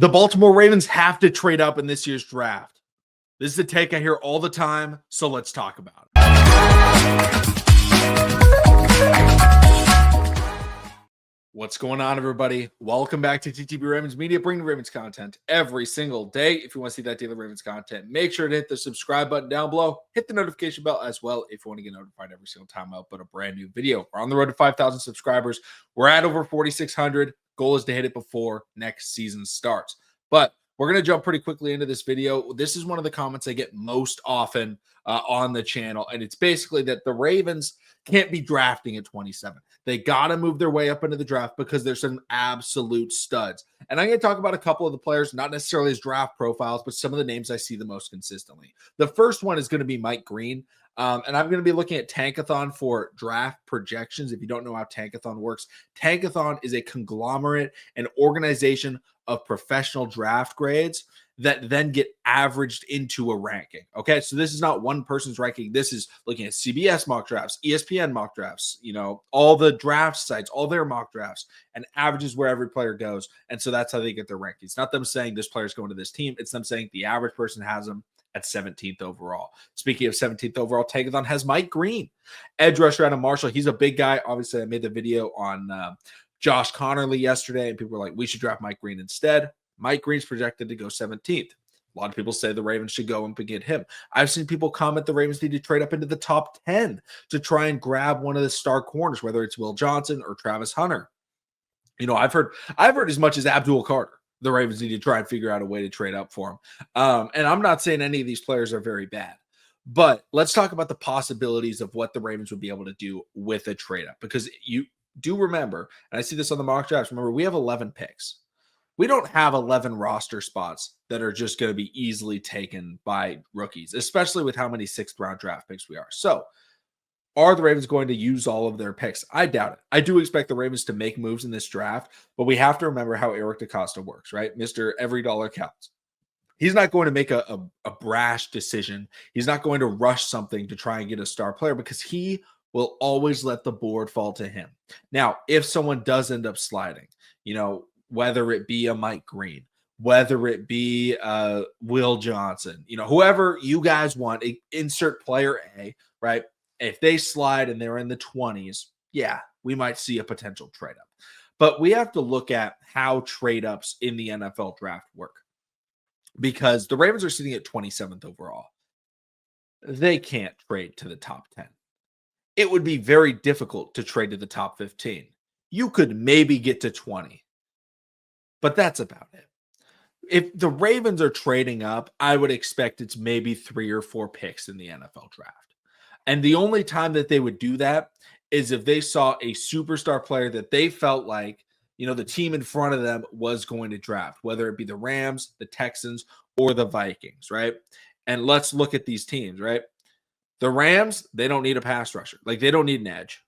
The Baltimore Ravens have to trade up in this year's draft. This is a take I hear all the time, so let's talk about it. What's going on, everybody? Welcome back to TTB Ravens Media, bringing Ravens content every single day. If you want to see that daily Ravens content, make sure to hit the subscribe button down below. Hit the notification bell as well if you want to get notified every single time I upload a brand new video. We're on the road to 5,000 subscribers. We're at over 4,600. Goal is to hit it before next season starts. But we're going to jump pretty quickly into this video. This is one of the comments I get most often on the channel, and it's basically that the Ravens can't be drafting at 27. They got to move their way up into the draft because there's some absolute studs. And I'm going to talk about a couple of the players, not necessarily as draft profiles, but some of the names I see the most consistently. The first one is going to be Mike Green. And I'm going to be looking at Tankathon for draft projections. If you don't know how Tankathon works, Tankathon is a conglomerate and organization of professional draft grades that then get averaged into a ranking. Okay, so this is not one person's ranking. This is looking at CBS mock drafts, ESPN mock drafts, all the draft sites, all their mock drafts, and averages where every player goes. And so that's how they get their rankings. Not them saying this player's going to this team. It's them saying the average person has them at 17th overall. Speaking of 17th overall, Tankathon has Mike Green, edge rusher out of Marshall. He's a big guy. Obviously, I made the video on Josh Connerly yesterday, and people were like, we should draft Mike Green instead. Mike Green's projected to go 17th. A lot of people say the Ravens should go and get him. I've seen people comment the Ravens need to trade up into the top 10 to try and grab one of the star corners, whether it's Will Johnson or Travis Hunter. I've heard as much as Abdul Carter. The Ravens need to try and figure out a way to trade up for him. And I'm not saying any of these players are very bad, but let's talk about the possibilities of what the Ravens would be able to do with a trade up, because you do remember, and I see this on the mock drafts, remember, we have 11 picks. We don't have 11 roster spots that are just going to be easily taken by rookies, especially with how many 6th round draft picks we are. So are the Ravens going to use all of their picks? I doubt it. I do expect the Ravens to make moves in this draft, but we have to remember how Eric DeCosta works, right? Mr. Every Dollar Counts. He's not going to make a brash decision. He's not going to rush something to try and get a star player, because he will always let the board fall to him. Now, if someone does end up sliding, whether it be a Mike Green, whether it be Will Johnson, whoever you guys want, insert player A, right? If they slide and they're in the 20s, yeah, we might see a potential trade up. But we have to look at how trade ups in the NFL draft work, because the Ravens are sitting at 27th overall. They can't trade to the top 10. It would be very difficult to trade to the top 15. You could maybe get to 20, but that's about it. If the Ravens are trading up, I would expect it's maybe 3 or 4 picks in the NFL draft. And the only time that they would do that is if they saw a superstar player that they felt like, the team in front of them was going to draft, whether it be the Rams, the Texans, or the Vikings, right? And let's look at these teams, right? The Rams, they don't need a pass rusher. Like, they don't need an edge.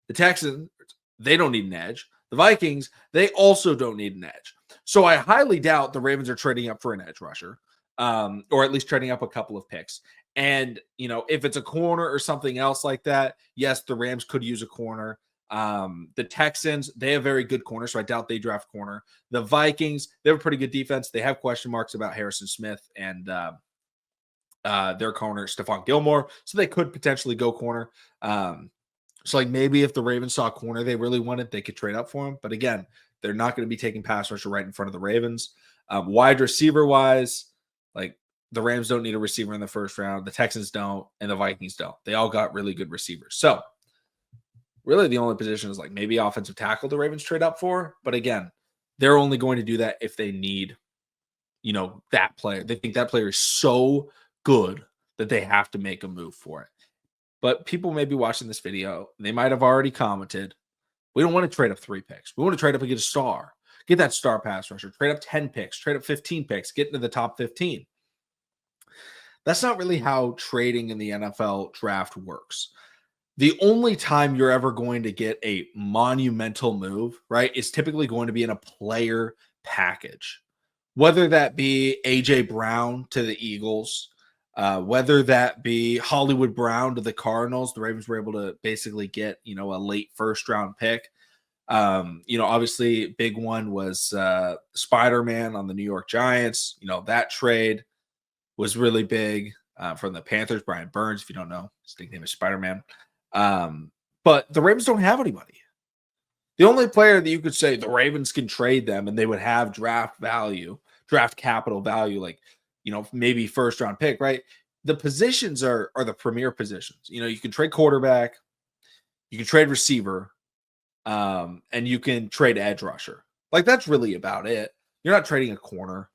The Texans, they don't need an edge. The Vikings, they also don't need an edge. So I highly doubt the Ravens are trading up for an edge rusher, or at least trading up a couple of picks. And, if it's a corner or something else like that, yes, the Rams could use a corner. The Texans, they have very good corners, so I doubt they draft corner. The Vikings, they have a pretty good defense. They have question marks about Harrison Smith and their corner, Stephon Gilmore, so they could potentially go corner. So maybe if the Ravens saw a corner they really wanted, they could trade up for him. But again, they're not going to be taking pass rusher right in front of the Ravens. Wide receiver wise, the Rams don't need a receiver in the first round. The Texans don't, and the Vikings don't. They all got really good receivers. So really the only position is maybe offensive tackle the Ravens trade up for. But again, they're only going to do that if they need, that player. They think that player is so good that they have to make a move for it. But people may be watching this video. They might have already commented, we don't want to trade up 3 picks. We want to trade up and get a star. Get that star pass rusher. Trade up 10 picks. Trade up 15 picks. Get into the top 15. That's not really how trading in the NFL draft works. The only time you're ever going to get a monumental move, right, is typically going to be in a player package. Whether that be A.J. Brown to the Eagles, whether that be Hollywood Brown to the Cardinals, the Ravens were able to basically get, a late first-round pick. Obviously, big one was Spider-Man on the New York Giants. That trade was really big from the Panthers. Brian Burns, if you don't know, his nickname is Spider-Man. But the Ravens don't have anybody. The only player that you could say the Ravens can trade them and they would have draft value, draft capital value, like, maybe first round pick, right? The positions are the premier positions. You can trade quarterback, you can trade receiver, and you can trade edge rusher. Like, that's really about it. You're not trading a corner.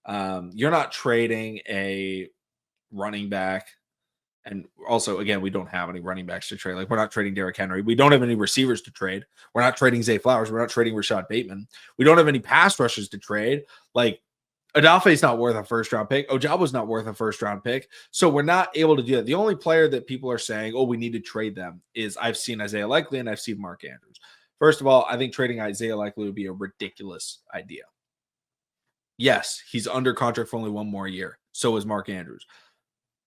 You're not trading a running back. And also, again, we don't have any running backs to trade. Like, we're not trading Derrick Henry. We don't have any receivers to trade. We're not trading Zay Flowers. We're not trading Rashad Bateman. We don't have any pass rushers to trade. Like, Adafe's not worth a first-round pick. Ojabo's not worth a first-round pick. So we're not able to do that. The only player that people are saying, we need to trade them is I've seen Isaiah Likely and I've seen Mark Andrews. First of all, I think trading Isaiah Likely would be a ridiculous idea. Yes, he's under contract for only one more year. So is Mark Andrews.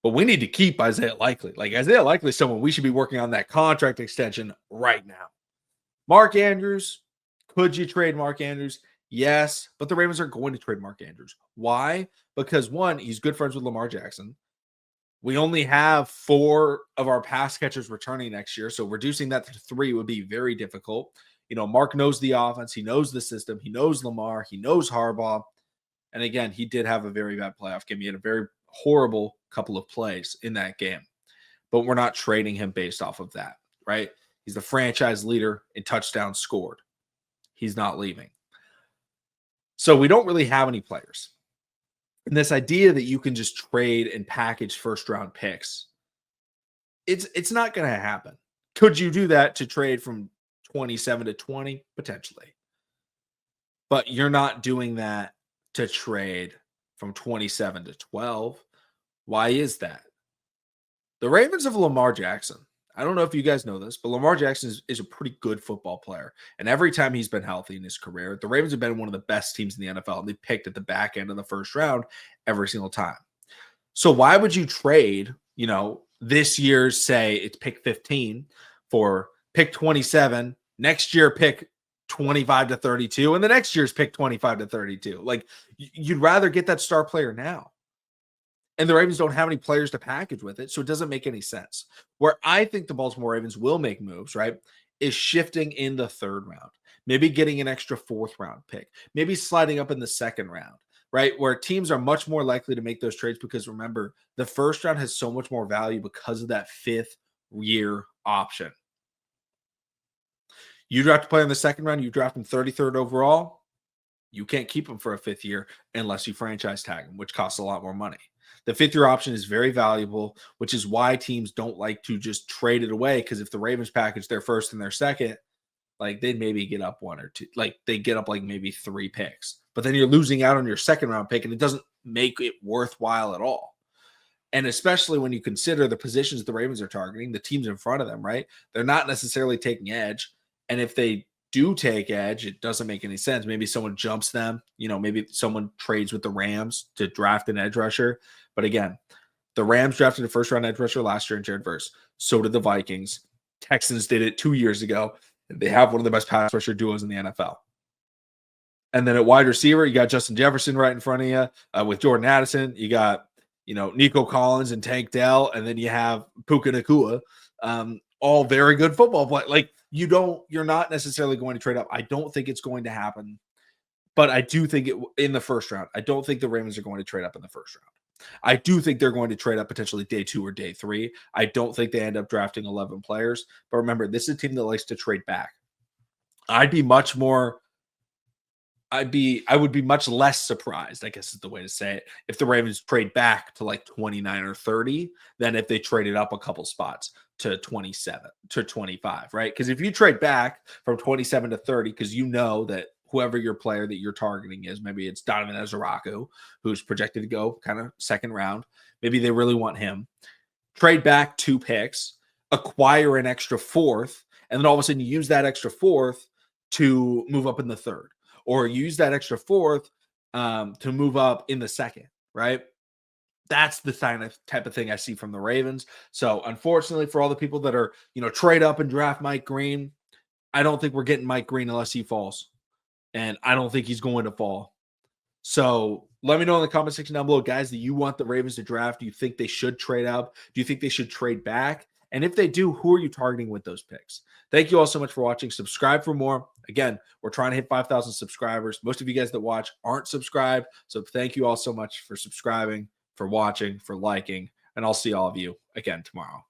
But we need to keep Isaiah Likely. Like, Isaiah Likely is someone we should be working on that contract extension right now. Mark Andrews, could you trade Mark Andrews? Yes, but the Ravens are going to trade Mark Andrews. Why? Because one, he's good friends with Lamar Jackson. We only have 4 of our pass catchers returning next year, so reducing that to 3 would be very difficult. Mark knows the offense. He knows the system. He knows Lamar. He knows Harbaugh. And again, he did have a very bad playoff game. He had a very horrible couple of plays in that game, but we're not trading him based off of that, right? He's the franchise leader in touchdowns scored. He's not leaving. So we don't really have any players. And this idea that you can just trade and package first round picks, it's not going to happen. Could you do that to trade from 27 to 20? Potentially. But you're not doing that to trade from 27 to 12. Why is that? The Ravens have Lamar Jackson. I don't know if you guys know this, but Lamar Jackson is a pretty good football player. And every time he's been healthy in his career, the Ravens have been one of the best teams in the NFL. And they picked at the back end of the first round every single time. So why would you trade, this year's, say it's pick 15 for pick 27, next year pick 25 to 32, and the next year's pick 25 to 32. Like, you'd rather get that star player now. And the Ravens don't have any players to package with it, so it doesn't make any sense. Where I think the Baltimore Ravens will make moves, right, is shifting in the third round. Maybe getting an extra 4th round pick. Maybe sliding up in the 2nd round, right, where teams are much more likely to make those trades because, remember, the first round has so much more value because of that 5th-year option. You draft a player in the 2nd round, you draft him 33rd overall, you can't keep him for a 5th year unless you franchise tag him, which costs a lot more money. The 5th-year option is very valuable, which is why teams don't like to just trade it away, because if the Ravens package their 1st and their 2nd, like, they'd maybe get up 1 or 2. Like, they get up like maybe 3 picks. But then you're losing out on your 2nd round pick, and it doesn't make it worthwhile at all. And especially when you consider the positions the Ravens are targeting, the teams in front of them, right? They're not necessarily taking edge. And if they do take edge, it doesn't make any sense. Maybe someone jumps them. Maybe someone trades with the Rams to draft an edge rusher. But again, the Rams drafted a 1st-round edge rusher last year in Jared Verse. So did the Vikings. Texans did it 2 years ago. They have one of the best pass rusher duos in the NFL. And then at wide receiver, you got Justin Jefferson right in front of you with Jordan Addison. You got, Nico Collins and Tank Dell. And then you have Puka Nacua. All very good football play. Like, you're not necessarily going to trade up. I don't think it's going to happen. But I do think in the 1st round. I don't think the Ravens are going to trade up in the 1st round. I do think they're going to trade up potentially day 2 or day 3. I don't think they end up drafting 11 players. But remember, this is a team that likes to trade back. I would be much less surprised, I guess is the way to say it, if the Ravens trade back to like 29 or 30 than if they traded up a couple spots to 27 to 25, right? Because if you trade back from 27 to 30, because you know that whoever your player that you're targeting is, maybe it's Donovan Ezeraku, who's projected to go kind of 2nd round. Maybe they really want him. Trade back 2 picks, acquire an extra 4th, and then all of a sudden you use that extra 4th to move up in the 3rd, or use that extra 4th to move up in the 2nd, right? That's the type of thing I see from the Ravens. So unfortunately for all the people that are, trade up and draft Mike Green, I don't think we're getting Mike Green unless he falls. And I don't think he's going to fall. So let me know in the comment section down below, guys, that you want the Ravens to draft. Do you think they should trade up? Do you think they should trade back? And if they do, who are you targeting with those picks? Thank you all so much for watching. Subscribe for more. Again, we're trying to hit 5,000 subscribers. Most of you guys that watch aren't subscribed. So thank you all so much for subscribing, for watching, for liking. And I'll see all of you again tomorrow.